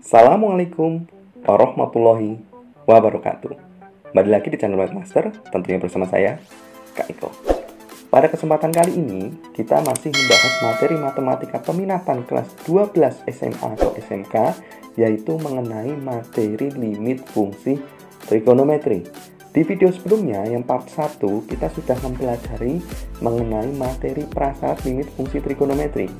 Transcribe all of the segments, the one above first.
Assalamualaikum warahmatullahi wabarakatuh. Kembali lagi di channel Webmaster, tentunya bersama saya, Kak Iko. Pada kesempatan kali ini, kita masih membahas materi matematika peminatan kelas 12 SMA atau SMK, yaitu mengenai materi limit fungsi trigonometri. Di video sebelumnya, yang part 1, kita sudah mempelajari mengenai materi prasyarat limit fungsi trigonometri.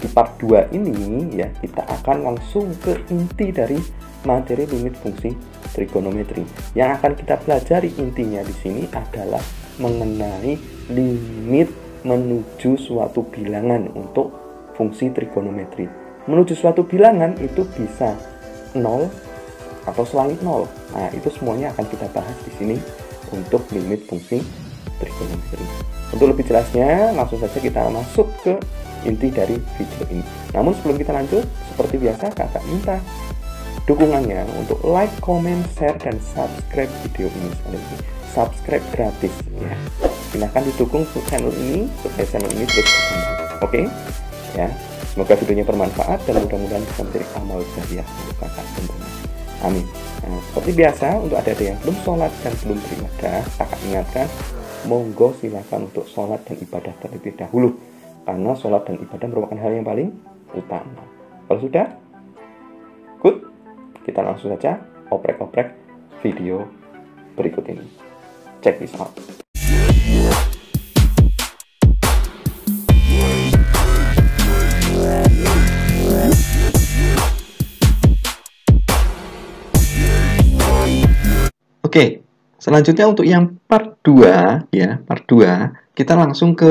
Di part 2 ini ya, kita akan langsung ke inti dari materi limit fungsi trigonometri. Yang akan kita pelajari intinya di sini adalah mengenai limit menuju suatu bilangan untuk fungsi trigonometri. Menuju suatu bilangan itu bisa 0 atau selain 0. Nah, itu semuanya akan kita bahas di sini untuk limit fungsi trigonometri. Untuk lebih jelasnya, langsung saja kita masuk ke inti dari video ini. Namun sebelum kita lanjut, seperti biasa kakak minta dukungannya untuk like, comment, share, dan subscribe video ini. Sekali lagi, subscribe gratis ya. Silahkan didukung channel ini supaya channel ini terus berkembang. Oke? Ya. Semoga videonya bermanfaat dan mudah-mudahan bisa menjadi amal jariah untuk kakak tentunya. Amin. Nah, seperti biasa, untuk ada yang belum sholat dan belum beribadah, kakak ingatkan, monggo silakan untuk sholat dan ibadah terlebih dahulu. Karena sholat dan ibadah merupakan hal yang paling utama. Kalau sudah, good, kita langsung saja oprek-oprek video berikut ini. Check this out. Oke, selanjutnya untuk yang part 2 ya, part 2 kita langsung ke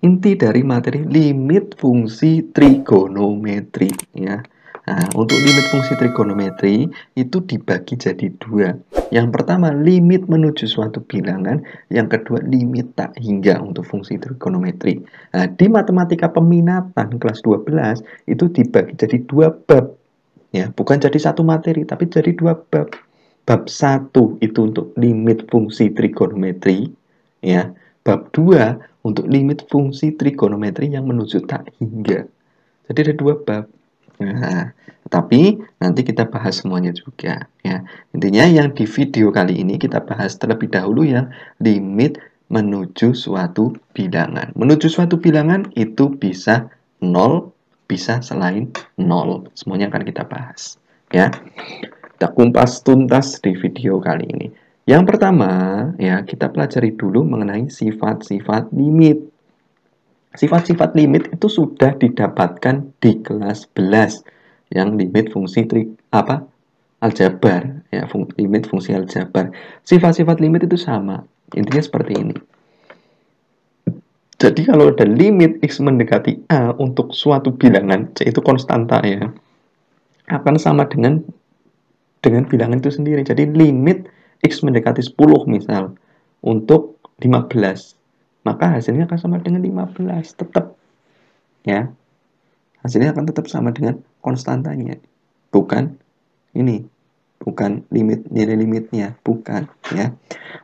inti dari materi limit fungsi trigonometri ya. Nah, untuk limit fungsi trigonometri itu dibagi jadi dua. Yang pertama limit menuju suatu bilangan, yang kedua limit tak hingga untuk fungsi trigonometri. Nah, di matematika peminatan kelas 12 itu dibagi jadi dua bab ya, bukan jadi satu materi tapi jadi dua bab. Bab 1 itu untuk limit fungsi trigonometri ya. Bab 2 untuk limit fungsi trigonometri yang menuju tak hingga. Jadi ada dua bab. Nah, tapi nanti kita bahas semuanya juga ya. Intinya yang di video kali ini kita bahas terlebih dahulu yang limit menuju suatu bilangan. Menuju suatu bilangan itu bisa 0, bisa selain 0. Semuanya akan kita bahas ya. Kita kumpas tuntas di video kali ini. Yang pertama, ya, kita pelajari dulu mengenai sifat-sifat limit. Sifat-sifat limit itu sudah didapatkan di kelas 11 yang limit fungsi aljabar, ya, limit fungsi aljabar. Sifat-sifat limit itu sama. Intinya seperti ini. Jadi kalau ada limit x mendekati a untuk suatu bilangan, c itu konstanta ya, akan sama dengan bilangan itu sendiri. Jadi limit x mendekati 10 misal untuk 15, maka hasilnya akan sama dengan 15 tetap ya. Hasilnya akan tetap sama dengan konstantanya. Bukan ini, bukan nilai limitnya, bukan ya.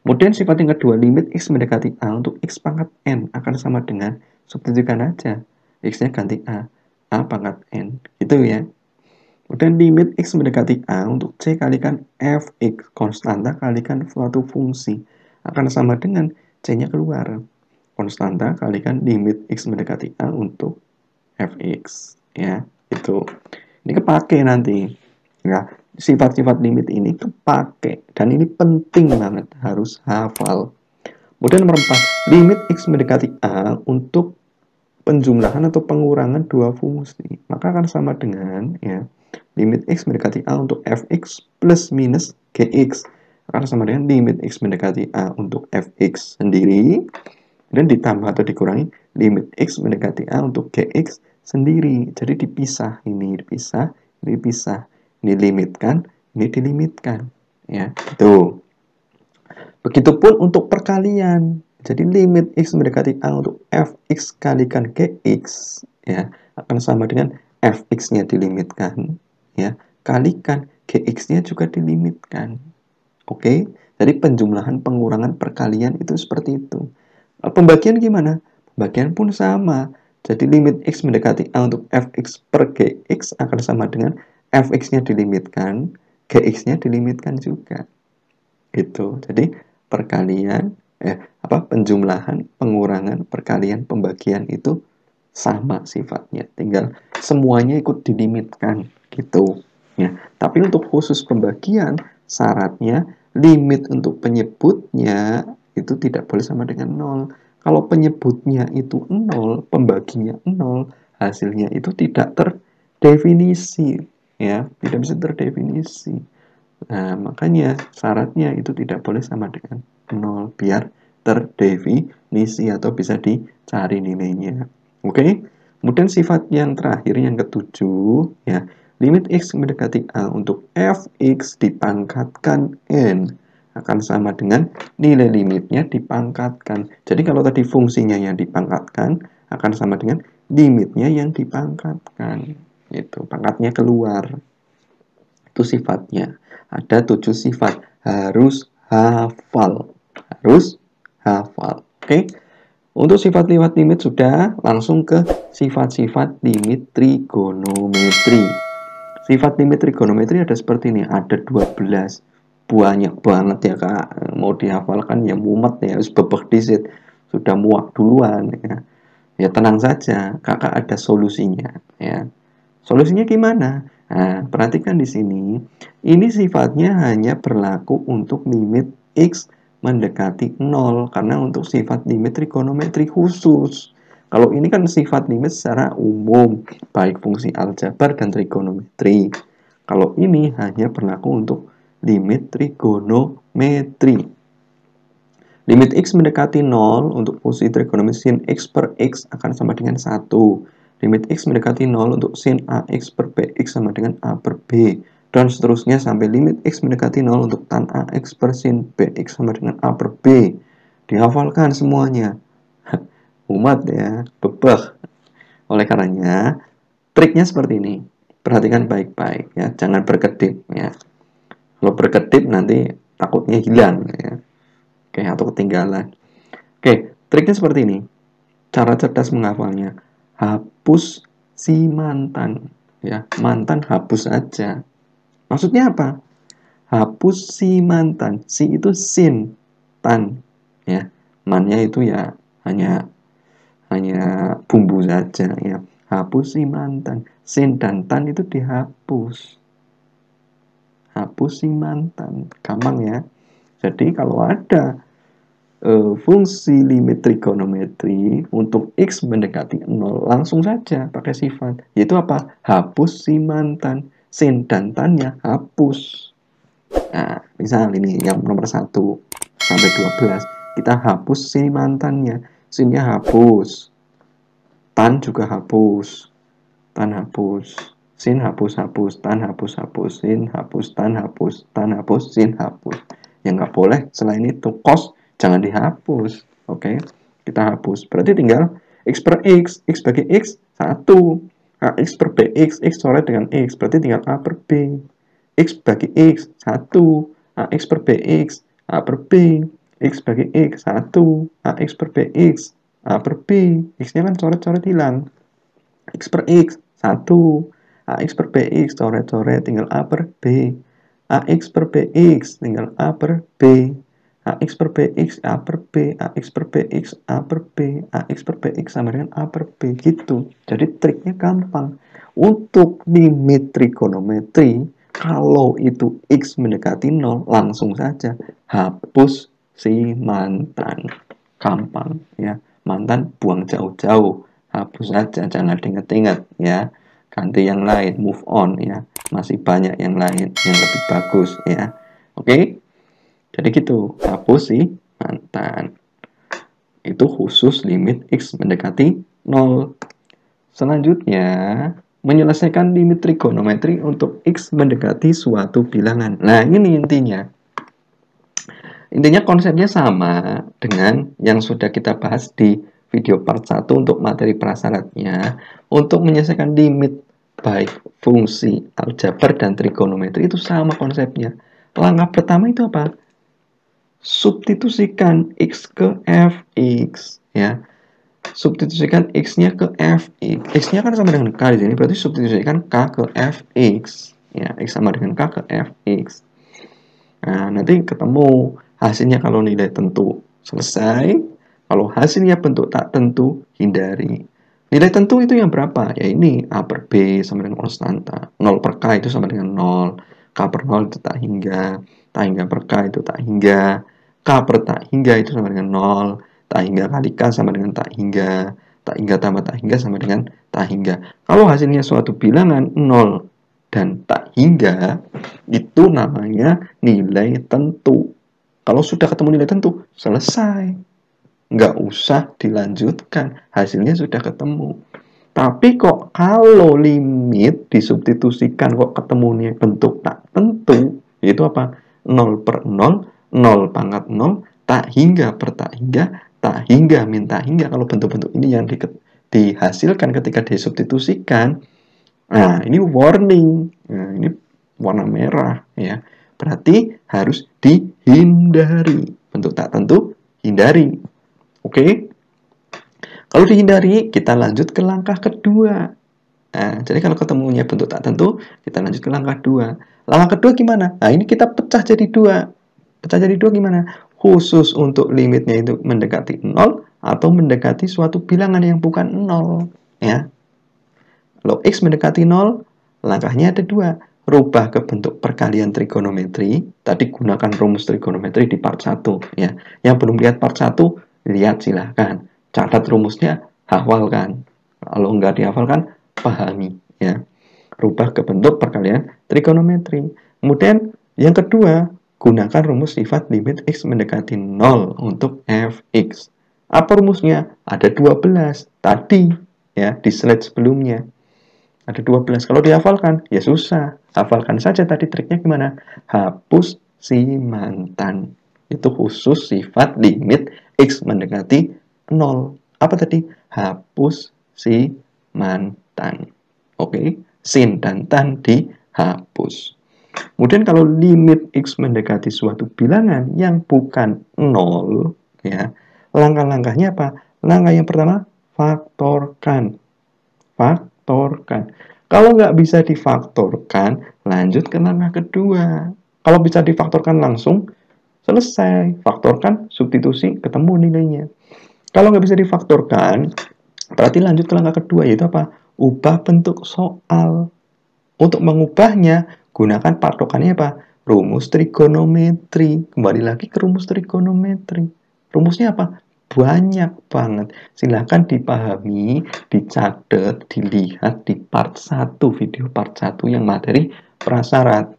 Kemudian sifat yang kedua, limit x mendekati a untuk x pangkat n akan sama dengan, substitusikan aja, x-nya ganti a pangkat n, gitu ya. Kemudian limit x mendekati a untuk c kalikan fx, konstanta kalikan suatu fungsi, akan sama dengan c-nya keluar, konstanta kalikan limit x mendekati a untuk fx ya. Itu ini kepake nanti ya, sifat-sifat limit ini kepake dan ini penting banget, harus hafal. Kemudian nomor 4, limit x mendekati a untuk penjumlahan atau pengurangan dua fungsi, maka akan sama dengan ya, limit x mendekati a untuk fx plus minus gx akan sama dengan limit x mendekati a untuk fx sendiri dan ditambah atau dikurangi limit x mendekati a untuk gx sendiri. Jadi dipisah, ini dipisah, ini dipisah, ini limitkan, ini dilimitkan ya. Itu. Begitupun untuk perkalian. Jadi limit x mendekati a untuk fx kalikan gx ya akan sama dengan fx-nya dilimitkan ya kalikan gx-nya juga dilimitkan. Oke, jadi penjumlahan, pengurangan, perkalian itu seperti itu. Pembagian gimana? Pembagian pun sama. Jadi limit x mendekati a untuk fx per gx akan sama dengan fx-nya dilimitkan, gx-nya dilimitkan juga. Gitu. Jadi perkalian penjumlahan, pengurangan, perkalian, pembagian itu sama sifatnya. Tinggal semuanya ikut dilimitkan gitu. Ya. Tapi untuk khusus pembagian, syaratnya limit untuk penyebutnya itu tidak boleh sama dengan 0. Kalau penyebutnya itu 0, pembaginya 0, hasilnya itu tidak terdefinisi, ya, tidak bisa terdefinisi. Nah, makanya syaratnya itu tidak boleh sama dengan 0 biar terdefinisi atau bisa dicari nilainya. Oke? Kemudian sifat yang terakhir yang ketujuh, ya, limit x mendekati a untuk fx dipangkatkan n akan sama dengan nilai limitnya dipangkatkan. Jadi kalau tadi fungsinya yang dipangkatkan akan sama dengan limitnya yang dipangkatkan. Itu pangkatnya keluar. Itu sifatnya. Ada 7 sifat. Harus hafal. Harus hafal. Oke? Untuk sifat liwat limit sudah, langsung ke sifat-sifat limit trigonometri. Sifat limit trigonometri ada seperti ini, ada 12. Banyak banget ya Kak. Mau dihafalkan ya mumet ya, harus bebek disit. Sudah muak duluan ya. Ya tenang saja, Kakak ada solusinya ya. Solusinya gimana? Nah, perhatikan di sini. Ini sifatnya hanya berlaku untuk limit x mendekati 0 karena untuk sifat limit trigonometri khusus. Kalau ini kan sifat limit secara umum, baik fungsi aljabar dan trigonometri. Kalau ini hanya berlaku untuk limit trigonometri. Limit x mendekati 0 untuk fungsi trigonometri sin x per x akan sama dengan 1. Limit x mendekati 0 untuk sin ax per bx sama dengan a per b. Dan seterusnya sampai limit x mendekati 0 untuk tan ax per sin bx sama dengan a per b. Dihafalkan semuanya. Umat ya, bebeh. Oleh karenanya, triknya seperti ini. Perhatikan baik-baik ya, jangan berkedip ya. Kalau berkedip nanti takutnya hilang ya. Oke, atau ketinggalan. Oke, triknya seperti ini. Cara cerdas menghafalnya. Hapus si mantan. Ya, mantan hapus aja. Maksudnya apa? Hapus si mantan. Si itu sin, tan. Ya, mannya itu ya hanya bumbu saja ya. Hapus si mantan. Sin dan tan itu dihapus. Hapus si mantan. Gampang ya. Jadi kalau ada fungsi limit trigonometri untuk x mendekati 0, langsung saja pakai sifat. Yaitu apa? Hapus si mantan. Sin dan tannya hapus. Nah, misal ini yang nomor 1 sampai 12. Kita hapus si mantannya. Sinnya hapus. Tan juga hapus. Tan hapus. Sin hapus-hapus. Tan hapus-hapus. Sin hapus. Tan hapus. Tan hapus. Sin hapus. Yang nggak boleh selain itu cos jangan dihapus. Oke, kita hapus. Berarti tinggal x per x bagi x 1. X per bx, x coret dengan x. Berarti tinggal a per b. X bagi x 1. X per bx, a per b. X bagi x 1. X per bx, a per b. X-nya kan coret-coret hilang. X per x 1. X per bx coret-coret tinggal a per b. AX per BX tinggal A per B. AX per BX A per B. AX per BX A per B. AX per BX sama dengan A per B gitu. Jadi triknya gampang. Untuk limit trigonometri, kalau itu X mendekati 0, langsung saja hapus si mantan. Gampang ya. Mantan buang jauh-jauh. Hapus saja, jangan diingat-ingat ya. Ganti yang lain, move on ya. Masih banyak yang lain yang lebih bagus ya. Oke? Jadi gitu, hapus si mantan. Itu khusus limit x mendekati 0. Selanjutnya, menyelesaikan limit trigonometri untuk x mendekati suatu bilangan. Nah, ini intinya. Intinya konsepnya sama dengan yang sudah kita bahas di video part 1 untuk materi prasyaratnya. Untuk menyelesaikan limit baik fungsi aljabar dan trigonometri itu sama konsepnya. Langkah pertama itu apa? Substitusikan x ke fx ya. Substitusikan x-nya ke fx. X-nya kan sama dengan k di sini, berarti substitusikan k ke fx Ya, X sama dengan K ke Fx. Nah, nanti ketemu hasilnya kalau nilai tentu selesai. Kalau hasilnya bentuk tak tentu, hindari. Nilai tentu itu yang berapa? Ya ini A per B sama dengan konstanta. 0 per K itu sama dengan 0. K per 0 itu tak hingga. Tak hingga per K itu tak hingga. K per tak hingga itu sama dengan 0. Tak hingga kali K sama dengan tak hingga. Tak hingga tambah tak hingga sama dengan tak hingga. Kalau hasilnya suatu bilangan 0 dan tak hingga, itu namanya nilai tentu. Kalau sudah ketemu nilai tentu, selesai. Nggak usah dilanjutkan, hasilnya sudah ketemu. Tapi kok kalau limit disubstitusikan kok ketemunya bentuk tak tentu, itu apa? 0 per 0, 0 pangkat 0, tak hingga per tak hingga min tak hingga. Kalau bentuk-bentuk ini yang dihasilkan ketika disubstitusikan, nah ini warning. Nah, ini warna merah ya. Berarti harus dihindari. Bentuk tak tentu, hindari. Oke? Kalau dihindari, kita lanjut ke langkah kedua. Nah, jadi kalau ketemunya bentuk tak tentu, kita lanjut ke langkah 2. Langkah kedua gimana? Nah, ini kita pecah jadi 2. Pecah jadi 2 gimana? Khusus untuk limitnya itu mendekati 0 atau mendekati suatu bilangan yang bukan 0. Ya. Kalau X mendekati 0, langkahnya ada 2. Rubah ke bentuk perkalian trigonometri. Tadi gunakan rumus trigonometri di part 1. Ya. Yang belum lihat part 1, lihat silahkan. Catat rumusnya, hafalkan. Kalau nggak dihafalkan, pahami. Ya. Rubah ke bentuk perkalian trigonometri. Kemudian yang kedua, gunakan rumus sifat limit X mendekati 0 untuk Fx. Apa rumusnya? Ada 12 tadi ya di slide sebelumnya. Ada 12. Kalau dihafalkan, ya susah. Hafalkan saja tadi triknya gimana? Hapus si mantan. Itu khusus sifat limit X mendekati 0. Apa tadi? Hapus si mantan. Oke, sin dan tan dihapus. Kemudian kalau limit X mendekati suatu bilangan yang bukan 0, ya, langkah-langkahnya apa? Langkah yang pertama, faktorkan. Faktorkan. Kalau nggak bisa difaktorkan, lanjut ke langkah kedua. Kalau bisa difaktorkan langsung, selesai. Faktorkan, substitusi, ketemu nilainya. Kalau nggak bisa difaktorkan, berarti lanjut ke langkah kedua, yaitu apa? Ubah bentuk soal. Untuk mengubahnya, gunakan patokannya apa? Rumus trigonometri. Kembali lagi ke rumus trigonometri. Rumusnya apa? Banyak banget. Silahkan dipahami, dicatat, dilihat di part 1, video part 1 yang materi prasyarat.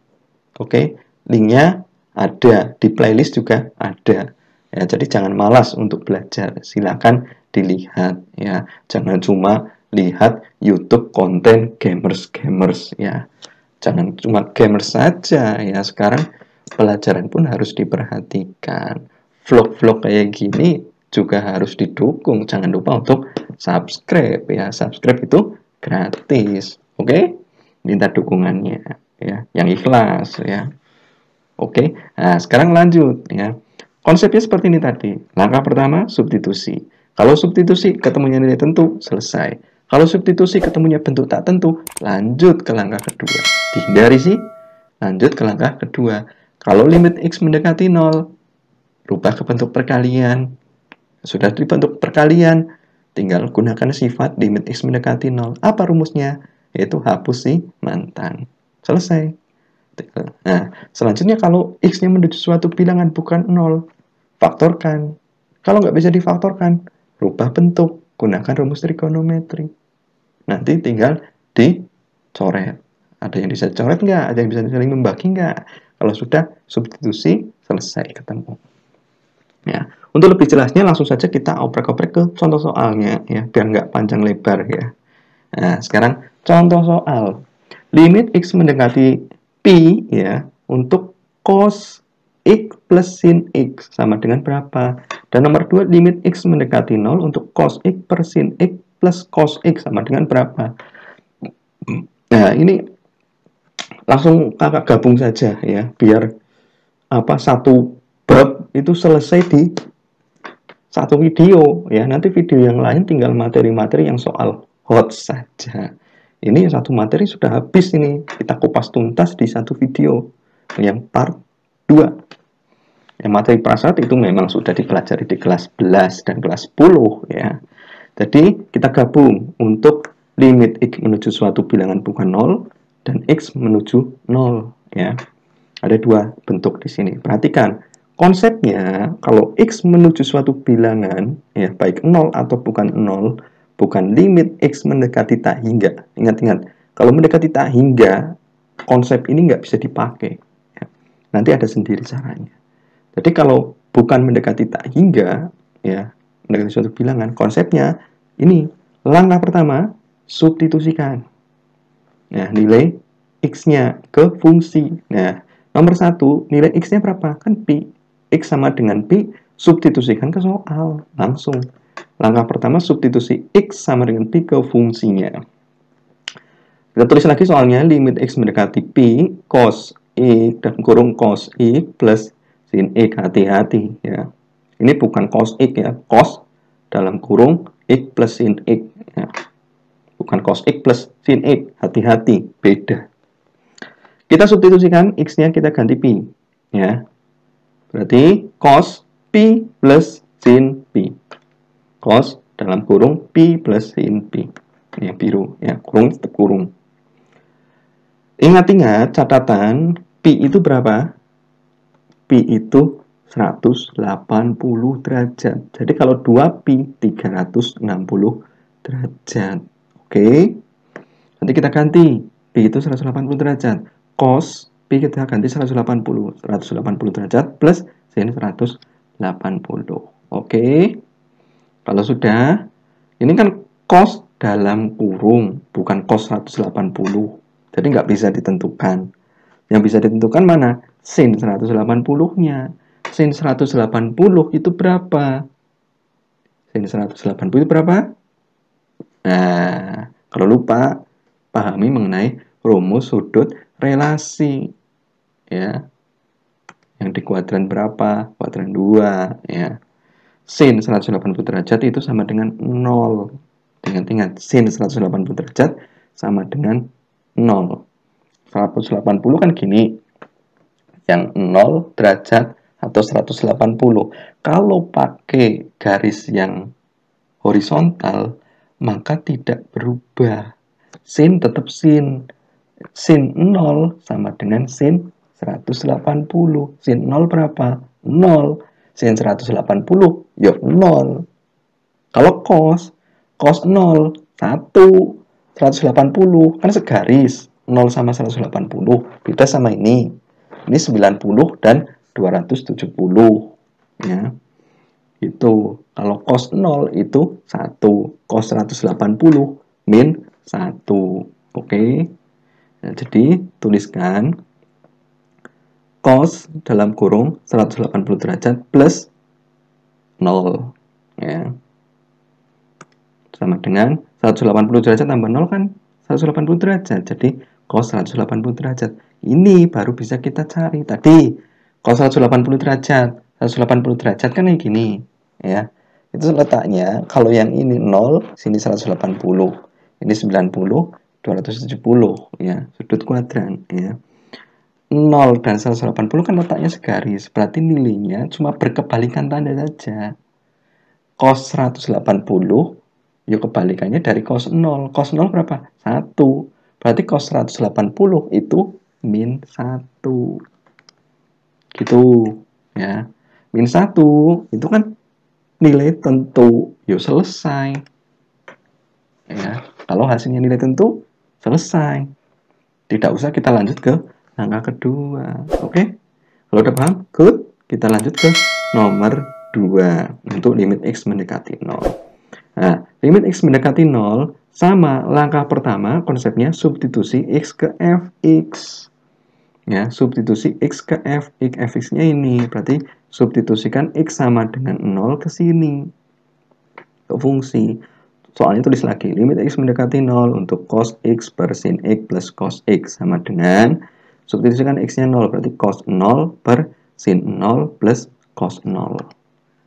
Oke, linknya ada, di playlist juga ada. Ya, jadi jangan malas untuk belajar. Silahkan dilihat ya. Jangan cuma lihat YouTube konten gamers-gamers ya. Jangan cuma gamers saja ya. Sekarang pelajaran pun harus diperhatikan. Vlog-vlog kayak gini juga harus didukung. Jangan lupa untuk subscribe ya. Subscribe itu gratis. Oke? Minta dukungannya ya, yang ikhlas ya. Oke. Nah, sekarang lanjut ya. Konsepnya seperti ini tadi. Langkah pertama, substitusi. Kalau substitusi ketemunya nilai tentu, selesai. Kalau substitusi ketemunya bentuk tak tentu, lanjut ke langkah kedua. Dihindari sih, lanjut ke langkah kedua. Kalau limit X mendekati 0, rubah ke bentuk perkalian. Sudah dibentuk perkalian, tinggal gunakan sifat limit X mendekati 0. Apa rumusnya? Yaitu hapus si mantan. Selesai. Nah, selanjutnya kalau X-nya menuju suatu bilangan bukan 0, faktorkan. Kalau nggak bisa difaktorkan, rubah bentuk. Gunakan rumus trigonometri. Nanti tinggal dicoret. Ada yang bisa dicoret nggak? Ada yang bisa saling membagi nggak? Kalau sudah, substitusi, selesai, ketemu. Ya, untuk lebih jelasnya langsung saja kita oprek-oprek ke contoh soalnya ya, biar nggak panjang lebar ya. Nah, sekarang contoh soal. Limit X mendekati Pi ya untuk cos X plus sin X sama dengan berapa? Dan nomor 2, limit X mendekati 0 untuk cos X per sin X plus cos X sama dengan berapa? Nah, ini langsung kakak gabung saja ya, biar satu bab itu selesai di satu video ya. Nanti video yang lain tinggal materi-materi yang soal hot saja Ini satu materi sudah habis ini. Kita kupas tuntas di satu video yang part 2. Yang materi prasyarat itu memang sudah dipelajari di kelas 11 dan kelas 10 ya. Jadi kita gabung untuk limit x menuju suatu bilangan bukan 0 dan x menuju 0 ya. Ada dua bentuk di sini. Perhatikan, konsepnya kalau x menuju suatu bilangan ya, baik 0 atau bukan 0, bukan limit x mendekati tak hingga. Ingat-ingat, kalau mendekati tak hingga, konsep ini nggak bisa dipakai ya. Nanti ada sendiri caranya. Jadi kalau bukan mendekati tak hingga ya, mendekati suatu bilangan, konsepnya ini, langkah pertama substitusikan ya, nilai x-nya ke fungsi. Nah, nomor 1, nilai x-nya berapa? Kan pi. X sama dengan pi, substitusikan ke soal. Langsung. Langkah pertama, substitusi x sama dengan pi ke fungsinya. Kita tulis lagi soalnya, limit x mendekati pi, cos x, dan kurung cos x plus sin x. Hati-hati ya. Ini bukan cos x ya, cos dalam kurung x plus sin x ya. Bukan cos x plus sin x. Hati-hati, beda. Kita substitusikan x-nya, kita ganti pi ya. Berarti cos pi plus sin pi. Cos dalam kurung pi plus sin pi. Ini yang biru ya, kurung tetap kurung. Ingat-ingat catatan, pi itu berapa? Pi itu 180 derajat. Jadi kalau 2 pi 360 derajat. Oke. Nanti kita ganti pi itu 180 derajat. Cos pi kita ganti 180 derajat plus sin 180. Oke. Kalau sudah, ini kan cos dalam kurung, bukan cos 180. Jadi nggak bisa ditentukan. Yang bisa ditentukan mana? Sin 180-nya. Sin 180 itu berapa? Sin 180 itu berapa? Nah, kalau lupa, pahami mengenai rumus sudut relasi ya. Yang di kuadran berapa? Kuadran 2 ya. Sin 180 derajat itu sama dengan 0. Ingat-ingat, sin 180 derajat sama dengan 0. 180 kan gini. Yang 0 derajat atau 180. Kalau pakai garis yang horizontal, maka tidak berubah. Sin tetap sin. Sin 0 sama dengan sin 180. Sin 0 berapa? 0. Sin 180 ya 0. Kalau cos 0 1 180 kan segaris. 0 sama 180 beda sama ini 90 dan 270 ya. Itu kalau cos 0 itu 1, cos 180 min 1. Oke. Nah, jadi tuliskan cos dalam kurung 180 derajat plus 0 ya. Sama dengan 180 derajat tambah 0 kan 180 derajat. Jadi cos 180 derajat. Ini baru bisa kita cari. Tadi cos 180 derajat. 180 derajat kan kayak gini ya. Itu letaknya kalau yang ini 0, sini 180. Ini 90, 270 ya, sudut kuadran ya. 0 dan 180 kan letaknya segaris, berarti nilainya cuma berkebalikan tanda saja. Cos 180 ya kebalikannya dari cos 0. Cos 0 berapa? 1. Berarti cos 180 itu min 1. Gitu ya. Min 1 itu kan nilai tentu. Yuk selesai. Ya, kalau hasilnya nilai tentu, selesai. Tidak usah kita lanjut ke langkah kedua. Oke? Kalau udah paham, good. Kita lanjut ke nomor 2 untuk limit x mendekati 0. Nah, limit x mendekati 0 sama langkah pertama konsepnya substitusi x ke fx. Ya, substitusi x ke fx. Fx-nya ini berarti substitusikan x sama dengan 0 ke sini. Ke fungsi. Soalnya tulis lagi, limit x mendekati 0 untuk cos x per sin x plus cos x sama dengan substitusikan x-nya 0, berarti cos 0 per sin 0 plus cos 0.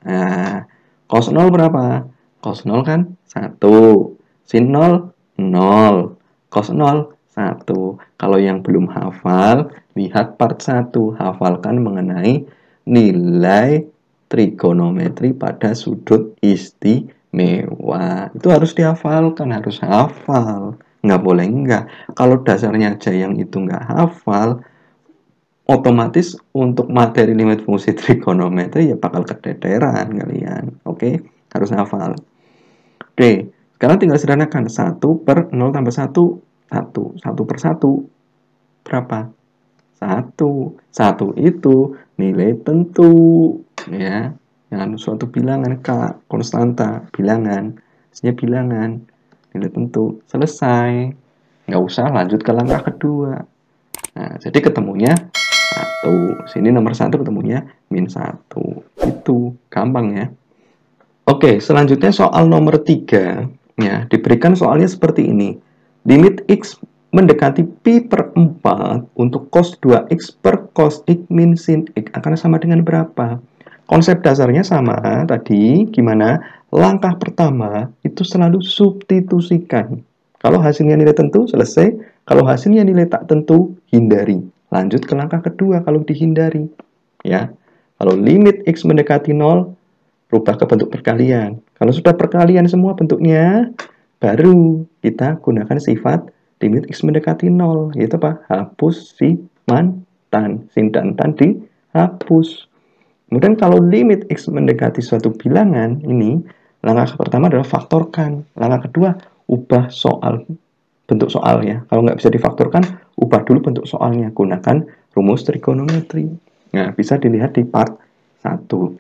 Nah, cos 0 berapa? Cos 0 kan 1, sin 0, 0. Cos 0, 1. Kalau yang belum hafal, lihat part 1. Hafalkan mengenai nilai trigonometri pada sudut istimewa. Itu harus dihafalkan, harus hafal. Nggak boleh enggak. Kalau dasarnya aja yang itu nggak hafal, otomatis untuk materi limit fungsi trigonometri ya bakal keteteran kalian. Oke, harus hafal. Oke, sekarang tinggal sederhanakan. 1 per 0 tambah 1, 1. 1 per 1, berapa? 1. 1 itu nilai tentu. Ya, yang suatu bilangan, Kak. Konstanta, bilangan. Hasilnya bilangan. Nilai tentu. Selesai. Nggak usah lanjut ke langkah kedua. Nah, jadi ketemunya 1. Sini nomor 1 ketemunya min 1. Itu gampang ya. Oke, selanjutnya soal nomor 3. Ya, diberikan soalnya seperti ini. Limit X mendekati pi per 4 untuk cos 2X per cos X min sin X akan sama dengan berapa? Konsep dasarnya sama tadi. Gimana? Langkah pertama itu selalu substitusikan. Kalau hasilnya nilai tentu, selesai. Kalau hasilnya nilai tak tentu, hindari. Lanjut ke langkah kedua kalau dihindari. Ya, kalau limit X mendekati 0, rubah ke bentuk perkalian. Kalau sudah perkalian semua bentuknya, baru kita gunakan sifat limit X mendekati 0, yaitu apa? Hapus si tan. Sin dan tan dihapus. Kemudian kalau limit X mendekati suatu bilangan, ini langkah pertama adalah faktorkan. Langkah kedua, ubah bentuk soalnya. Kalau nggak bisa difaktorkan, ubah dulu bentuk soalnya. Gunakan rumus trigonometri. Nah, bisa dilihat di part 1.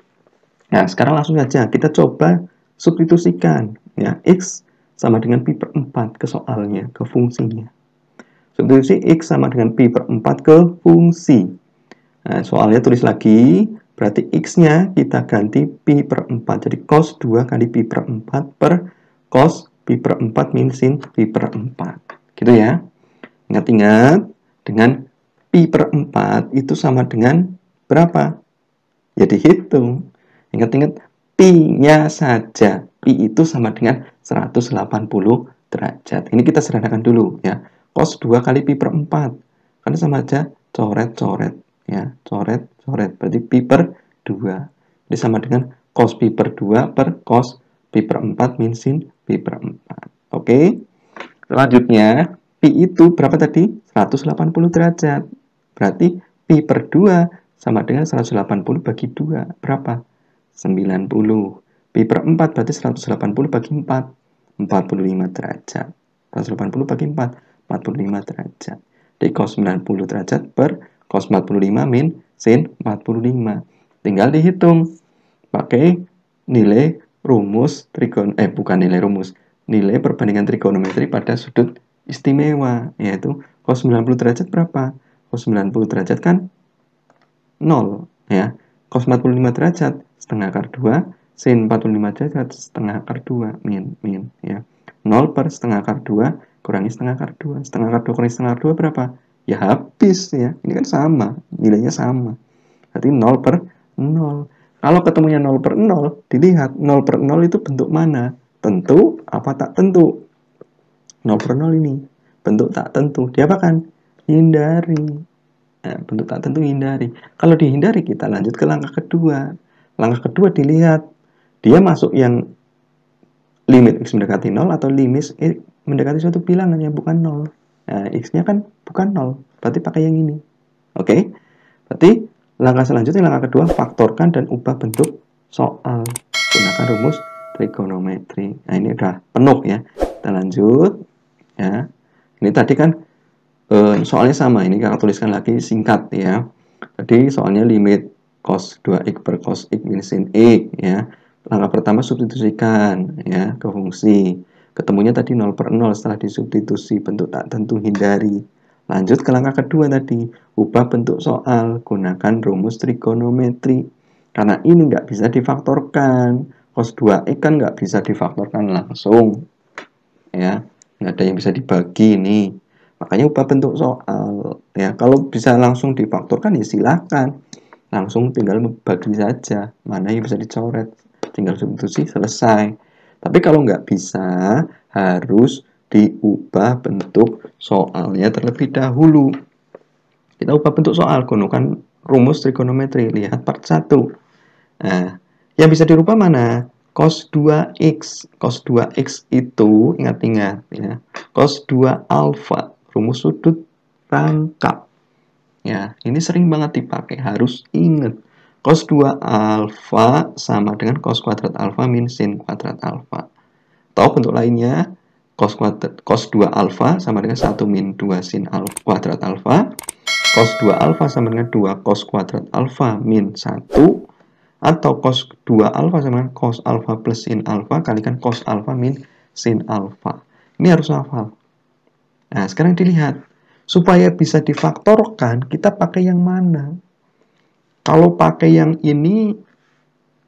Nah, sekarang langsung saja kita coba substitusikan. Ya, X sama dengan pi per 4 ke soalnya, ke fungsinya. Substitusi X sama dengan pi per 4 ke fungsi. Nah, soalnya tulis lagi, berarti X-nya kita ganti pi per 4. Jadi cos 2 kali pi per 4 per cos pi per 4 min sin pi per 4. Gitu ya. Ingat-ingat, dengan pi per 4 itu sama dengan berapa? Ya dihitung. Ingat-ingat, pi-nya saja. Pi itu sama dengan 180 derajat. Ini kita sederhanakan dulu ya. Cos 2 kali pi per 4. Karena sama aja coret-coret. Ya, coret-coret. Berarti pi per 2. Jadi sama dengan cos pi per 2 per cos pi per 4 min sin pi per 4. Oke. Selanjutnya, pi itu berapa tadi? 180 derajat. Berarti pi per 2 sama dengan 180 bagi 2. Berapa? 90. Pi per 4 berarti 180 bagi 4. 45 derajat. 180 bagi 4. 45 derajat. Jadi cos 90 derajat per cos 45 min sin 45. Tinggal dihitung. Pakai nilai rumus bukan nilai rumus. Nilai perbandingan trigonometri pada sudut istimewa. Yaitu cos 90 derajat berapa? Cos 90 derajat kan 0 ya. Cos 45 derajat setengah akar 2, sin 45 derajat setengah akar 2 min ya. 0 per setengah akar 2 kurangi setengah akar 2. Setengah akar 2 kurangi setengah akar 2 berapa? Ya habis ya. Ini kan sama, nilainya sama. Berarti 0 per 0. Kalau ketemunya 0 per 0, dilihat 0 per 0 itu bentuk mana? Tentu apa tak tentu? 0 per 0 ini bentuk tak tentu. Diapakan? Hindari. Nah, bentuk tak tentu hindari. Kalau dihindari kita lanjut ke langkah kedua. Langkah kedua dilihat dia masuk yang limit X mendekati 0 atau limit X mendekati suatu bilangan yang bukan 0. Nah, X-nya kan bukan 0. Berarti pakai yang ini. Oke? Berarti langkah selanjutnya, langkah kedua, faktorkan dan ubah bentuk soal. Gunakan rumus trigonometri. Nah, ini udah penuh ya. Kita lanjut. Ya. Ini tadi kan soalnya sama, ini kakak tuliskan lagi singkat ya. Jadi soalnya limit cos 2x per cos x min sin x ya. Langkah pertama substitusikan ya ke fungsi. Ketemunya tadi 0 per 0 setelah disubstitusi, bentuk tak tentu hindari. Lanjut ke langkah kedua tadi, ubah bentuk soal, gunakan rumus trigonometri. Karena ini nggak bisa difaktorkan. Cos 2x kan nggak bisa difaktorkan langsung. Ya, nggak ada yang bisa dibagi nih. Makanya ubah bentuk soal. Ya, kalau bisa langsung difaktorkan ya silakan. Langsung tinggal bagi saja. Mana yang bisa dicoret. Tinggal substitusi selesai. Tapi kalau nggak bisa, harus diubah bentuk soalnya terlebih dahulu. Kita ubah bentuk soal gunakan rumus trigonometri. Lihat part 1. Nah, yang bisa dirubah mana? Cos 2x. Cos 2x itu, ingat-ingat ya, cos 2 alfa, rumus sudut rangkap. Ya, ini sering banget dipakai, harus ingat. Cos 2 alfa sama dengan cos kuadrat alfa min sin kuadrat alfa. Atau bentuk lainnya, cos 2 alfa sama dengan 1 min 2 sin kuadrat alfa. Cos 2 alfa sama dengan 2 cos kuadrat alfa min 1. Atau cos 2 alfa sama dengan cos alfa plus sin alfa kalikan cos alfa min sin alfa. Ini harus hafal. Nah, sekarang dilihat. Supaya bisa difaktorkan, kita pakai yang mana? Kalau pakai yang ini,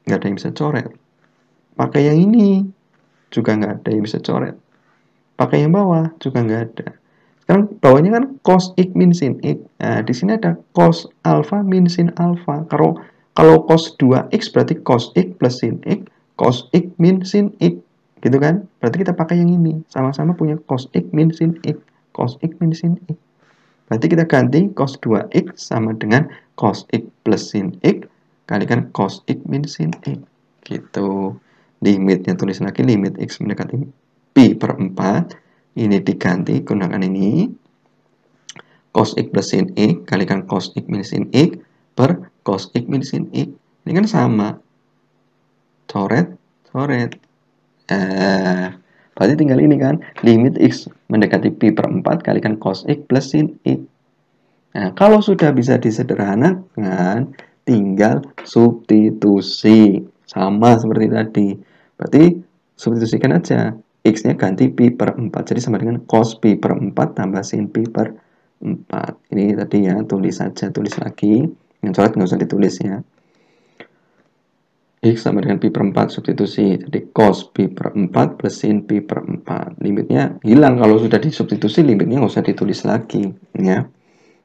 nggak ada yang bisa coret. Pakai yang ini, juga nggak ada yang bisa coret. Pakai yang bawah, juga nggak ada. Sekarang bawahnya kan cos x min sin x. Nah, di sini ada cos alfa min sin alfa. Kalau cos 2x berarti cos x plus sin x, cos x min sin x. Gitu kan? Berarti kita pakai yang ini. Sama-sama punya cos x min sin x, cos x min sin x. Berarti kita ganti cos 2x sama dengan cos x plus sin x kalikan cos x min sin x. Gitu. Limitnya tulis lagi limit x mendekati pi per 4. Ini diganti gunakan ini. Cos x plus sin x kalikan cos x min sin x per cos x min sin x. Ini kan sama. Coret, coret. Berarti tinggal ini kan. Limit x mendekati pi per 4 kalikan cos x plus sin x. Nah, kalau sudah bisa disederhanakan, tinggal substitusi. Sama seperti tadi. Berarti substitusikan aja. X-nya ganti pi per 4. Jadi sama dengan cos pi per 4 tambah sin pi per 4. Ini tadi ya, tulis saja. Tulis lagi. Yang coret nggak usah ditulis ya. X sama dengan pi per 4 substitusi. Jadi cos pi per 4 plus sin pi per 4. Limitnya hilang. Kalau sudah disubstitusi, limitnya nggak usah ditulis lagi. Ya.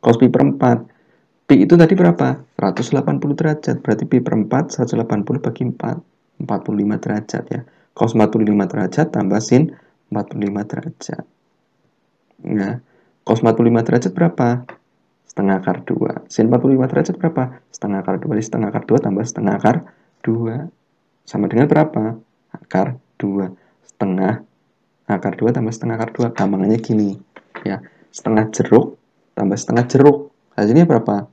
Cos pi per 4. Pi itu tadi berapa? 180 derajat. Berarti pi per 4, 180 bagi 4. 45 derajat ya. Cos 45 derajat tambah sin 45 derajat. Nah, cos 45 derajat berapa? Setengah akar 2. Sin 45 derajat berapa? Setengah akar 2. Jadi setengah akar 2 tambah setengah akar 2. Sama dengan berapa? Akar 2. Setengah akar 2 tambah setengah akar 2. Gampangannya gini. Ya, setengah jeruk tambah setengah jeruk. Hasilnya berapa?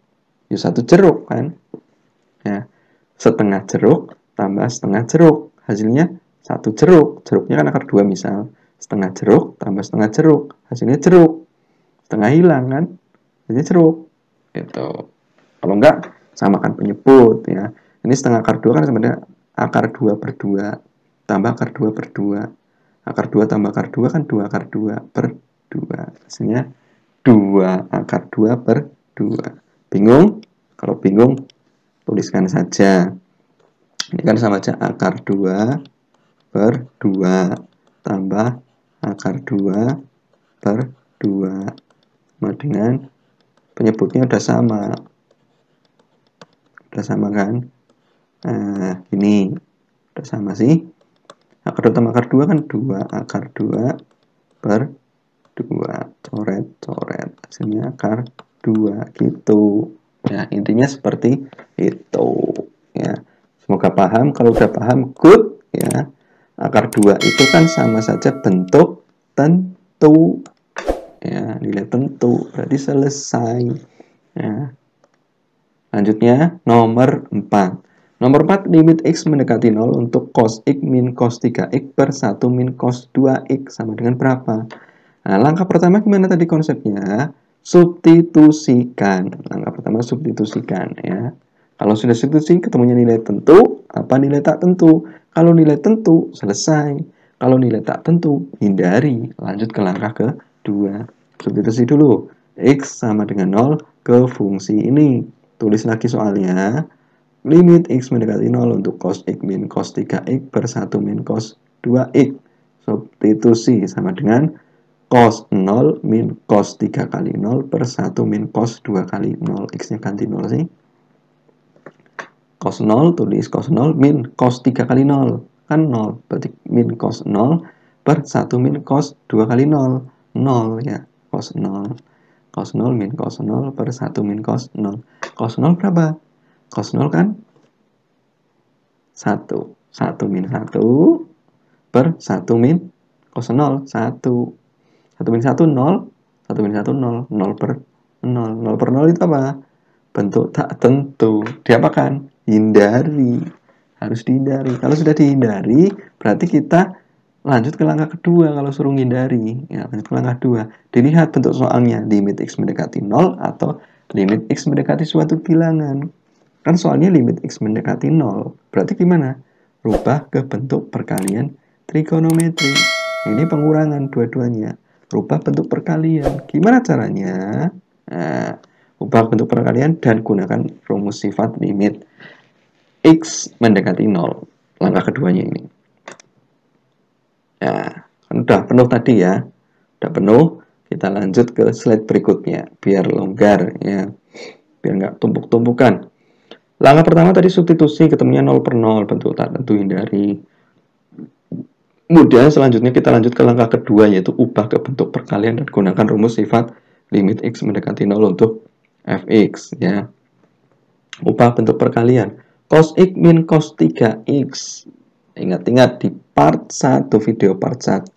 Ya, 1 jeruk kan? Ya, setengah jeruk tambah setengah jeruk. Hasilnya 1 jeruk. Jeruknya kan akar 2 misal. Setengah jeruk tambah setengah jeruk. Hasilnya jeruk. Setengah hilang kan? Hasilnya jeruk. Gitu. Kalau enggak, samakan penyebut ya. Ini setengah akar 2 kan sebenarnya akar 2 per 2. Tambah akar 2 per 2. Akar 2 tambah akar 2 kan 2 akar 2 per 2. Hasilnya 2 akar 2 per 2. Bingung? Kalau bingung, tuliskan saja. Ini kan sama aja akar 2 per 2 tambah akar 2 per 2 sama dengan penyebutnya udah sama. Udah sama kan? Nah, ini udah sama sih. Akar 2 tambah akar 2 kan 2 akar 2 per 2. Coret, coret. Hasilnya akar 2 gitu. Ya, intinya seperti itu. Ya. Semoga paham. Kalau udah paham, good ya. Akar 2 itu kan sama saja bentuk tentu. Ya, nilai tentu. Berarti selesai. Ya. Lanjutnya nomor 4. Nomor 4 limit x mendekati 0 untuk cos x min cos 3x per 1 min cos 2x sama dengan berapa? Nah, langkah pertama gimana tadi konsepnya? Substitusikan. Langkah pertama substitusikan ya. Kalau sudah substitusi, ketemunya nilai tentu, apa nilai tak tentu? Kalau nilai tentu, selesai. Kalau nilai tak tentu, hindari. Lanjut ke langkah kedua. Substitusi dulu. X sama dengan 0 ke fungsi ini. Tulis lagi soalnya. Limit X mendekati 0 untuk cos X min cos 3X per 1 min cos 2X. Substitusi sama dengan cos 0 min cos 3 kali 0 per 1 min cos 2 kali 0. X-nya ganti 0 sih. Cos 0 tulis cos 0 min cos 3 kali 0 kan 0 berarti min cos 0 per 1 min cos 2 kali 0. 0 ya, cos 0. Cos 0 min cos 0 per 1 min cos 0. Cos 0 berapa? Cos 0 kan 1. 1 min 1 per 1 min cos 0. 1. 1 min 1, 0. 1 min 1, 0. 0 per 0. 0 per 0 itu apa? Bentuk tak tentu. Diapakan? Hindari. Harus dihindari. Kalau sudah dihindari, berarti kita lanjut ke langkah kedua kalau suruh hindari. Ya, lanjut ke langkah 2. Dilihat bentuk soalnya, limit x mendekati 0 atau limit x mendekati suatu bilangan. Kan soalnya limit x mendekati 0. Berarti gimana? Rubah ke bentuk perkalian trigonometri. Ini pengurangan dua-duanya. Rubah bentuk perkalian. Gimana caranya? Nah, ubah bentuk perkalian dan gunakan rumus sifat limit x mendekati 0. Langkah keduanya ini. Ya, kan udah penuh tadi ya. Udah penuh, kita lanjut ke slide berikutnya. Biar longgar ya. Biar nggak tumpuk-tumpukan. Langkah pertama tadi substitusi, ketemunya 0 per 0. Bentuk tak tentu hindari. Kemudian selanjutnya kita lanjut ke langkah kedua, yaitu ubah ke bentuk perkalian dan gunakan rumus sifat limit x mendekati 0 untuk fx ya. Ubah bentuk perkalian. Cos x min cos 3x. Ingat-ingat di part 1, video part 1.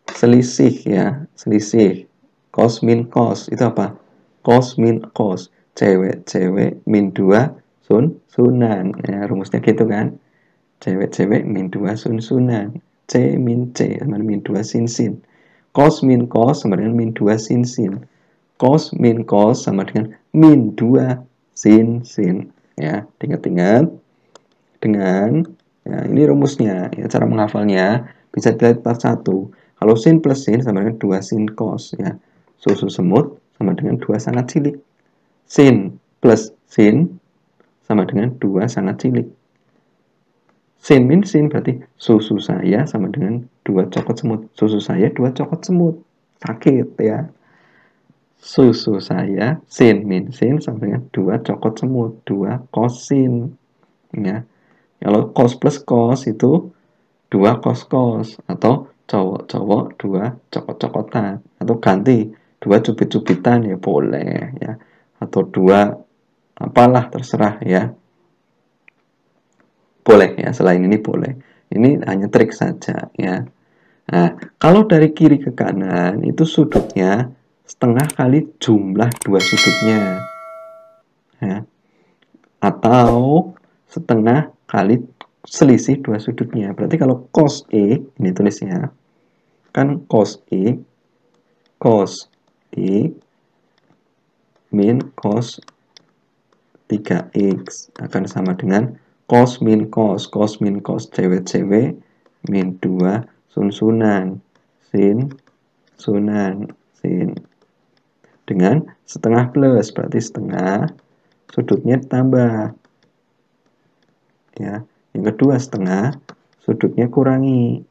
Selisih ya, selisih. Cos min cos, itu apa? Cos min cos. Cewek-cewek min 2 sun-sunan. Ya, rumusnya gitu kan. Cewek-cewek min 2 sun-sunan. C min C sama min 2 sin-sin. Cos min cos sama dengan min 2 sin-sin. Cos min cos sama dengan min 2 sin-sin. Ya, ingat-ingat dengan ya, ini rumusnya, ya, cara menghafalnya bisa dilihat part 1. Kalau sin plus sin sama dengan 2 sin cos ya. Susu semut sama dengan 2 sangat cilik. Sin plus sin sama dengan 2 sangat cilik. Sin min sin berarti susu saya sama dengan 2 cokot semut. Susu saya 2 cokot semut. Sakit ya. Susu saya sin min sin sama dengan 2 cokot semut. 2 kosin. Ya. Kalau cos plus cos itu 2 cos-cos. Atau cowok-cowok 2 cokot-cokotan. Atau ganti 2 cubit-cubitan ya boleh ya. Atau 2 apalah terserah ya. Boleh ya, selain ini boleh. Ini hanya trik saja ya. Nah, kalau dari kiri ke kanan itu sudutnya setengah kali jumlah dua sudutnya. Ya. Atau setengah kali selisih dua sudutnya. Berarti kalau cos E, ini tulisnya, kan cos E min cos 3x akan sama dengan cos min cos cewek-cewek min 2 sun-sunan sin dengan setengah plus, berarti setengah sudutnya ditambah ya. Yang kedua setengah sudutnya kurangi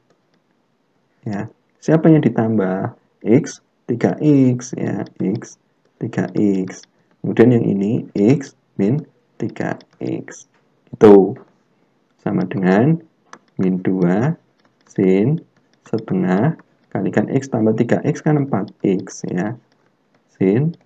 ya. Siapa yang ditambah? X 3x ya, x 3x. Kemudian yang ini x min 3x. Itu sama dengan min 2 sin setengah kalikan x tambah 3x kan 4x ya. Sin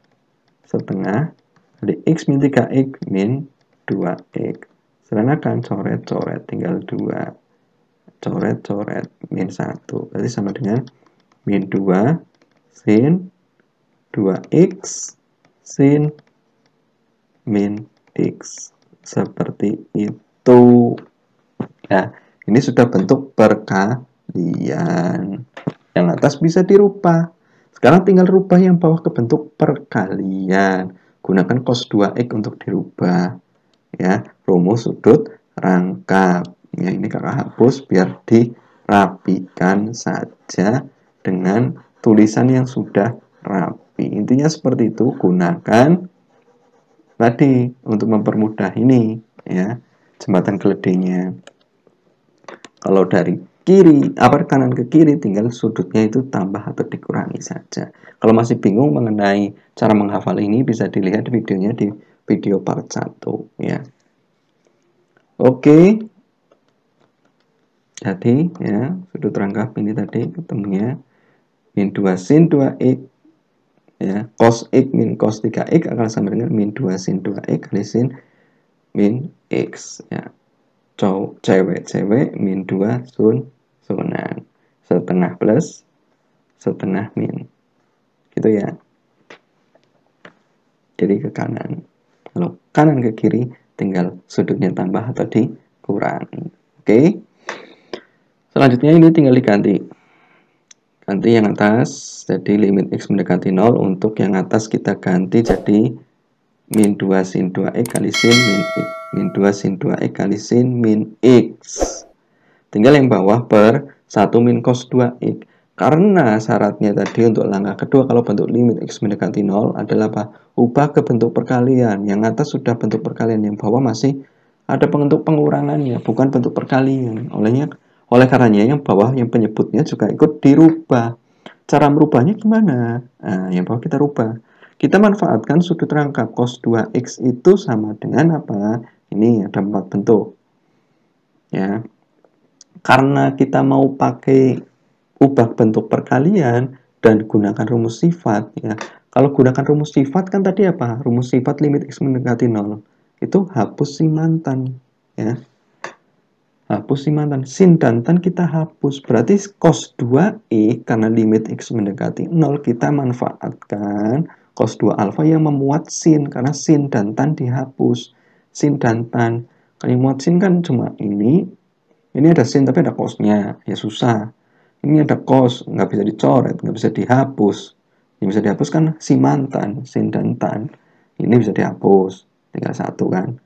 setengah kali x min 3x min 2x. Seranakan coret-coret tinggal 2. Coret-coret min 1. Berarti sama dengan min 2 sin 2x sin min x. Seperti itu. Nah, ini sudah bentuk perkalian. Yang atas bisa dirubah. Sekarang tinggal rubah yang bawah ke bentuk perkalian. Gunakan cos 2x untuk dirubah. Ya, rumus sudut rangkap. Ya, ini kakak hapus biar dirapikan saja dengan tulisan yang sudah rapi. Intinya seperti itu, gunakan tadi untuk mempermudah ini ya, jembatan keledainya. Kalau dari kanan ke kiri tinggal sudutnya itu tambah atau dikurangi saja. Kalau masih bingung mengenai cara menghafal ini bisa dilihat videonya di video part 1 ya. Oke. Jadi ya, sudut rangkap ini tadi ketemunya min 2 sin 2x ya, cos x min cos 3x akan sama dengan min 2 sin 2x kali sin min x ya. Cewek min 2 sunan setengah plus setengah min gitu ya. Jadi ke kanan, kalau kanan ke kiri tinggal sudutnya tambah atau dikurang. Oke, selanjutnya ini tinggal diganti, ganti yang atas jadi limit x mendekati 0. Untuk yang atas kita ganti jadi min 2 sin 2x kali sin min x, min 2 sin 2x kali sin min x. Tinggal yang bawah per 1 min cos 2x. Karena syaratnya tadi untuk langkah kedua kalau bentuk limit x mendekati 0 adalah apa? Ubah ke bentuk perkalian. Yang atas sudah bentuk perkalian, yang bawah masih ada bentuk pengurangannya, bukan bentuk perkalian. Oleh karenanya yang bawah yang penyebutnya juga ikut dirubah. Cara merubahnya gimana? Nah, yang bawah kita rubah. Kita manfaatkan sudut rangkap cos 2x itu sama dengan apa? Ini ada 4 bentuk. Ya. Karena kita mau pakai ubah bentuk perkalian dan gunakan rumus sifat ya. Kalau gunakan rumus sifat kan tadi apa? Rumus sifat limit x mendekati 0. Itu hapus si mantan ya. Hapus si mantan. Sin dan tan kita hapus. Berarti cos 2x karena limit x mendekati 0 kita manfaatkan cos 2 alfa yang memuat sin karena sin dan tan dihapus. Sin dan tan. Kalau yang muat sin kan cuma ini ada sin tapi ada cosnya, ya susah. Ini ada cos, nggak bisa dicoret, nggak bisa dihapus. Yang bisa dihapus kan si mantan, sin dan tan. Ini bisa dihapus, tinggal satu kan.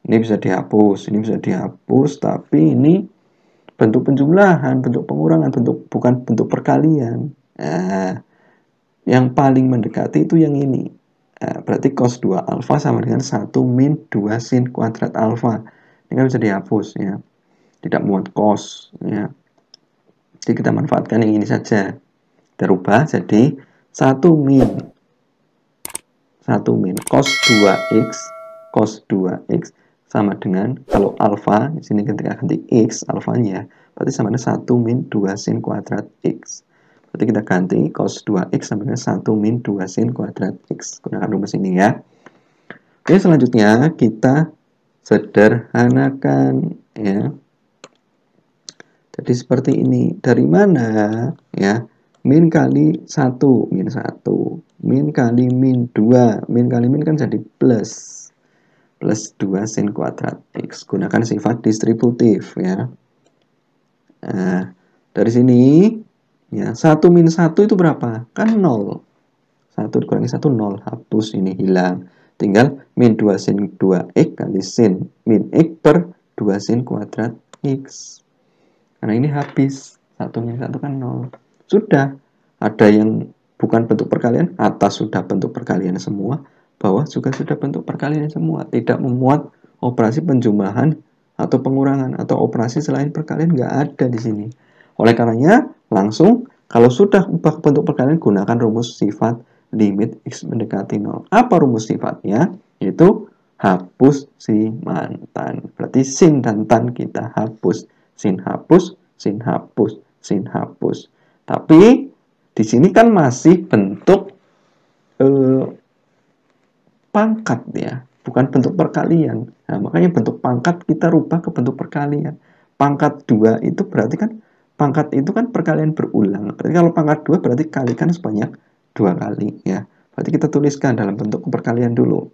Ini bisa dihapus, ini bisa dihapus, tapi ini bentuk penjumlahan, bentuk pengurangan, bukan bentuk perkalian. Nah, yang paling mendekati itu yang ini. Nah, berarti cos 2 alfa sama dengan 1 min 2 sin kuadrat alfa. Ini kan bisa dihapus ya. Tidak muat cos ya. Jadi kita manfaatkan yang ini saja. Kita rubah jadi 1 min cos 2x sama dengan, kalau alfa di sini ketika ganti x alfanya berarti sama dengan 1 min 2 sin kuadrat x. Berarti kita ganti cos 2x sama dengan 1 min 2 sin kuadrat x. Gunakan rumus ini ya. Oke, selanjutnya kita sederhanakan ya. Jadi seperti ini. Dari mana ya? Min kali 1, min 1. Min kali min 2. Min kali min kan jadi plus. Plus 2 sin kuadrat x. Gunakan sifat distributif ya. Nah, dari sini ya 1 min 1 itu berapa? Kan 0. 1 dikurangi 1 0. Hapus ini hilang. Tinggal min 2 sin 2x kali sin min x per 2 sin kuadrat x. Karena ini habis 1 min 1 kan 0. Sudah. Ada yang bukan bentuk perkalian, atas sudah bentuk perkalian semua, bawah juga sudah bentuk perkalian semua. Tidak memuat operasi penjumlahan atau pengurangan atau operasi selain perkalian, nggak ada di sini. Oleh karenanya langsung kalau sudah ubah bentuk perkalian gunakan rumus sifat limit x mendekati 0. Apa rumus sifatnya? Yaitu hapus si mantan. Berarti sin dan tan kita hapus. Sin hapus, sin hapus, sin hapus. Tapi di sini kan masih bentuk pangkat ya, bukan bentuk perkalian. Nah, makanya bentuk pangkat kita rubah ke bentuk perkalian. Pangkat 2 itu berarti kan pangkat itu kan perkalian berulang. Berarti kalau pangkat 2 berarti kalikan sebanyak 2 kali ya. Berarti kita tuliskan dalam bentuk perkalian dulu.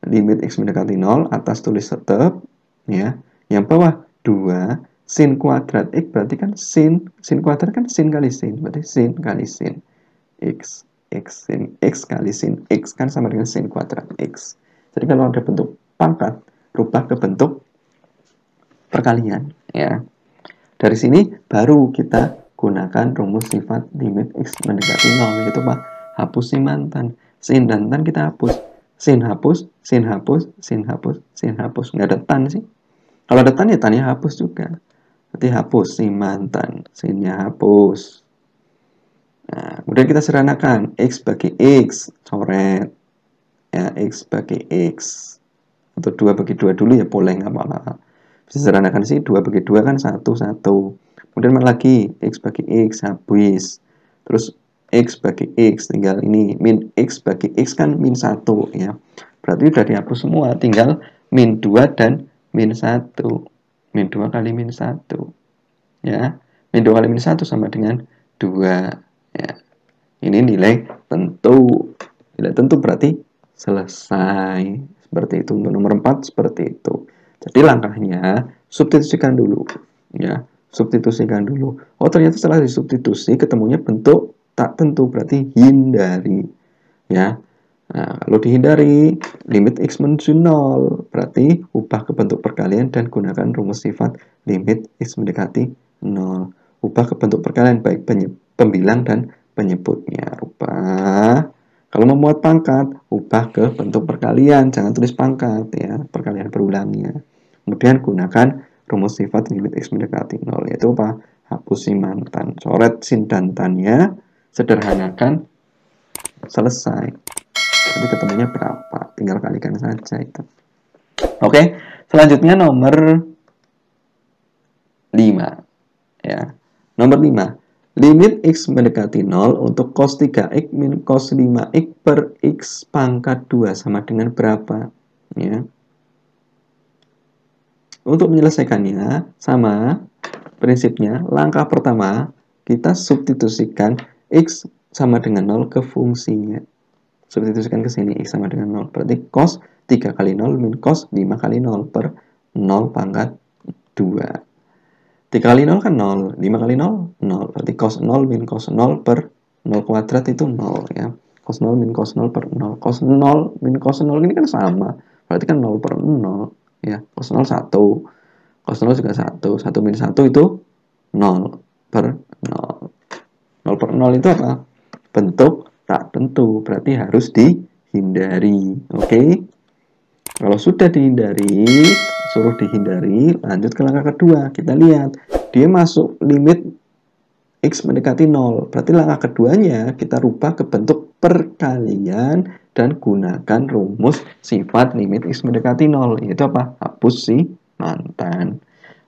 Limit x mendekati 0, atas tulis tetap ya. Yang bawah 2 sin kuadrat x berarti kan sin kuadrat kan sin kali sin, berarti sin kali sin x sin x kali sin x kan sama dengan sin kuadrat x. Jadi kalau ada bentuk pangkat rubah ke bentuk perkalian ya. Dari sini baru kita gunakan rumus sifat limit x mendekati 0, yaitu apa? Hapus si mantan. Sin dan tan kita hapus. Sin hapus, sin hapus, sin hapus, sin hapus. Nggak ada tan sih. Kalau ada tan ya tannya hapus juga. Berarti hapus si mantan. Sinnya hapus. Nah, kemudian kita sederhanakan. X bagi X. Coret. Ya, X bagi X. Atau 2 bagi 2 dulu ya boleh, nggak apa-apa. Disederhanakan sih 2 bagi 2 kan 1, 1. Kemudian mana lagi? X bagi X habis. Terus X bagi X tinggal ini. Min X bagi X kan min 1 ya. Berarti udah dihapus semua. Tinggal min 2 dan min 1. Min 2 kali min 1. Ya. Min 2 kali min 1 sama dengan 2. Ya. Ini nilai tentu. Nilai tentu berarti selesai. Seperti itu. Untuk nomor 4 seperti itu. Jadi langkahnya substitusikan dulu, ya, substitusikan dulu. Oh ternyata setelah disubstitusi ketemunya bentuk tak tentu, berarti hindari, ya. Nah, kalau dihindari limit x menuju 0, berarti ubah ke bentuk perkalian dan gunakan rumus sifat limit x mendekati 0. Ubah ke bentuk perkalian baik pembilang dan penyebutnya. Rubah. Kalau memuat pangkat, ubah ke bentuk perkalian, jangan tulis pangkat ya, perkalian berulangnya. Kemudian gunakan rumus sifat limit x mendekati 0, yaitu apa? Hapus si mantan, coret sin dan tannya, sederhanakan, selesai. Nanti ketemunya berapa? Tinggal kalikan saja itu. Oke, selanjutnya nomor 5 ya. Nomor 5. Limit x mendekati 0 untuk cos 3x min cos 5x per x pangkat 2 sama dengan berapa? Ya. Untuk menyelesaikannya, sama prinsipnya, langkah pertama, kita substitusikan x sama dengan 0 ke fungsinya. Substitusikan ke sini, x sama dengan 0. Berarti cos 3 kali 0 min cos 5 kali 0 per 0 pangkat 2. 3 kali 0 kan 0, 5 kali 0, 0. Berarti cos 0 min cos 0 per 0 kuadrat itu 0 ya. Cos 0 min cos 0 per 0. Cos 0 min cos 0 ini kan sama. Berarti kan 0 per 0 ya. Cos 0 1. Cos 0 juga 1. 1 min 1 itu 0 per 0. 0 per 0 itu apa? Bentuk tak tentu. Berarti harus dihindari. Oke? Kalau sudah dihindari, suruh dihindari, lanjut ke langkah kedua. Kita lihat, dia masuk limit x mendekati 0. Berarti langkah keduanya kita rubah ke bentuk perkalian dan gunakan rumus sifat limit x mendekati 0. Yaitu apa? Hapus si mantan.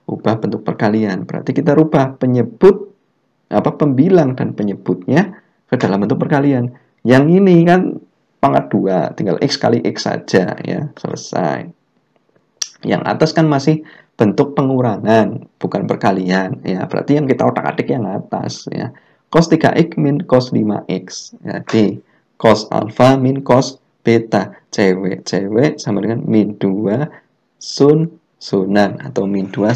Ubah bentuk perkalian. Berarti kita rubah penyebut, pembilang dan penyebutnya ke dalam bentuk perkalian. Yang ini kan pangkat 2, tinggal x kali x saja ya, selesai. Yang atas kan masih bentuk pengurangan, bukan perkalian ya. Berarti yang kita otak-atik yang atas ya. Cos 3x min cos 5x. Jadi cos alfa min cos beta. Cewek sama dengan min 2 sunan atau min 2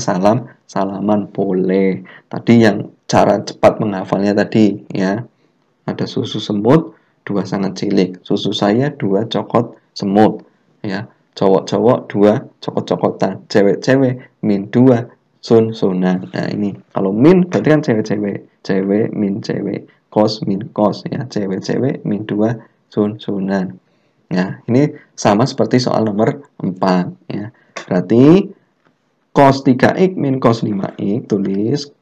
salaman boleh. Tadi yang cara cepat menghafalnya tadi ya. Ada susu semut 2 sangat cilik, susu saya 2 cokot semut ya. Cowok-cowok 2 cokot-cokotan, cewek-cewek min 2 sunan. Nah ini kalau min berarti kan cewek-cewek, cewek min cewek, kos min kos ya, cewek-cewek min 2 sunan. Nah ini sama seperti soal nomor 4 ya. Berarti cos 3x min cos 5x, tulis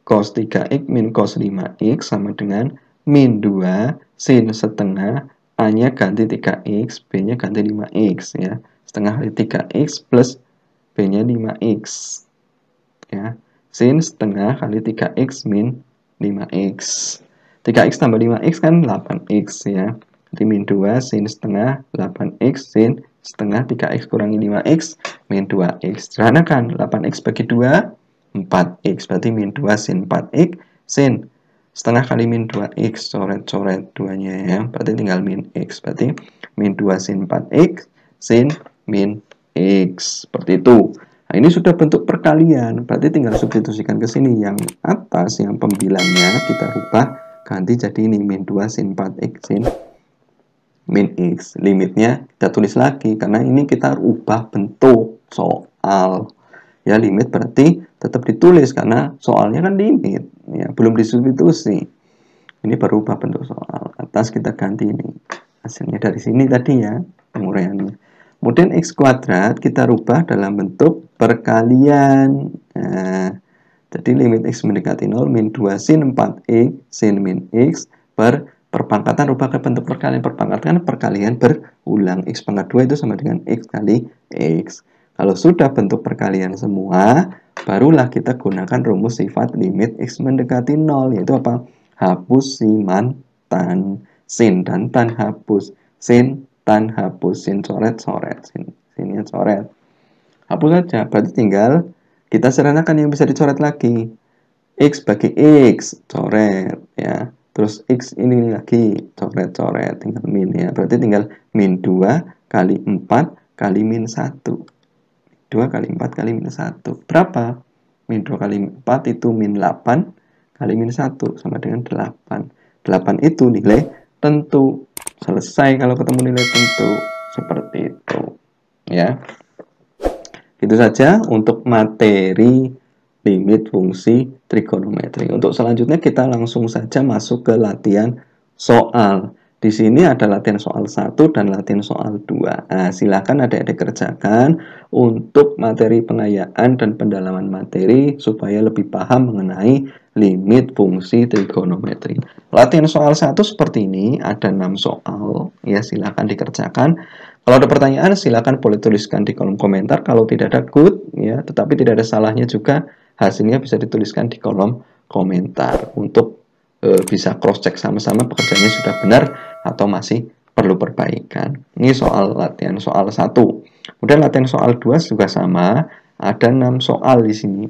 cos 3x min cos 5x sama dengan min 2 sin setengah, A-nya ganti 3x, B-nya ganti 5x ya. Setengah kali 3x plus B-nya 5x. Ya. Sin setengah kali 3x min 5x. 3x tambah 5x kan 8x ya. Jadi min 2 sin setengah 8x sin setengah 3x kurangi 5x min 2x. Sederhanakan 8x bagi 2 4x. Berarti min 2 sin 4x sin setengah kali min 2x, coret-coret 2-nya ya. Berarti tinggal min x. Berarti min 2 sin 4x sin min x. Seperti itu. Nah, ini sudah bentuk perkalian. Berarti tinggal substitusikan ke sini. Yang atas, yang pembilangnya kita rubah ganti jadi ini min 2 sin 4x sin min x. Limitnya kita tulis lagi karena ini kita ubah bentuk soal. Ya, limit berarti tetap ditulis karena soalnya kan limit ya, belum disubstitusi. Ini baru ubah bentuk soal. Atas kita ganti ini. Hasilnya dari sini tadi ya, penguraiannya. Kemudian x kuadrat kita rubah dalam bentuk perkalian. Nah, jadi limit x mendekati 0 min 2 sin 4x sin min x per perpangkatan rubah ke bentuk perkalian. Perpangkatan perkalian berulang. X pangkat 2 itu sama dengan x kali x. Kalau sudah bentuk perkalian semua, barulah kita gunakan rumus sifat limit X mendekati 0, yaitu apa? Hapus sin tan, sin dan tan hapus, sin tan hapus, sin coret-coret, sinnya coret. Hapus saja, berarti tinggal kita sederhanakan yang bisa dicoret lagi. X bagi X, coret ya. Terus X ini lagi, coret-coret, tinggal min ya. Berarti tinggal min 2 kali 4 kali min 1. 2 kali 4 kali min 1. Berapa? Min 2 kali 4 itu min 8 kali min 1 sama dengan 8. 8 itu nilai tentu. Selesai kalau ketemu nilai tentu. Seperti itu. Ya. Itu saja untuk materi limit fungsi trigonometri. Untuk selanjutnya kita langsung saja masuk ke latihan soal. Di sini ada latihan soal 1 dan latihan soal 2. Nah, silakan adik-adik kerjakan untuk materi pengayaan dan pendalaman materi supaya lebih paham mengenai limit fungsi trigonometri. Latihan soal 1 seperti ini, ada 6 soal. Ya, silakan dikerjakan. Kalau ada pertanyaan, silakan boleh tuliskan di kolom komentar. Kalau tidak ada good, ya, tetapi tidak ada salahnya juga hasilnya bisa dituliskan di kolom komentar untuk bisa cross check sama-sama pekerjaannya sudah benar atau masih perlu perbaikan. Ini soal latihan soal 1. Kemudian latihan soal 2 juga sama, ada 6 soal di sini.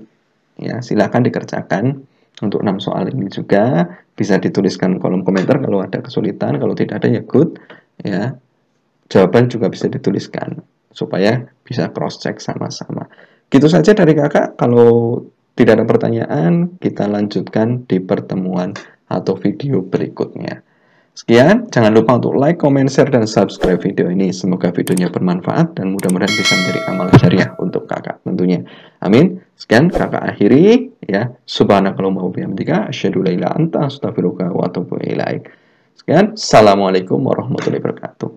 Ya, silakan dikerjakan untuk 6 soal ini juga bisa dituliskan kolom komentar kalau ada kesulitan, kalau tidak ada ya good ya. Jawaban juga bisa dituliskan supaya bisa cross check sama-sama. Gitu saja dari kakak. Kalau tidak ada pertanyaan, kita lanjutkan di pertemuan atau video berikutnya. Sekian, jangan lupa untuk like, comment, share, dan subscribe video ini. Semoga videonya bermanfaat dan mudah-mudahan bisa menjadi amal jariah untuk kakak tentunya. Amin. Sekian, kakak akhiri ya. Subhanakallahumma wa bihamdika asyhadu an la ilaha illa anta astaghfiruka wa atubu ilaik. Sekian, assalamualaikum warahmatullahi wabarakatuh.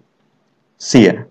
See ya.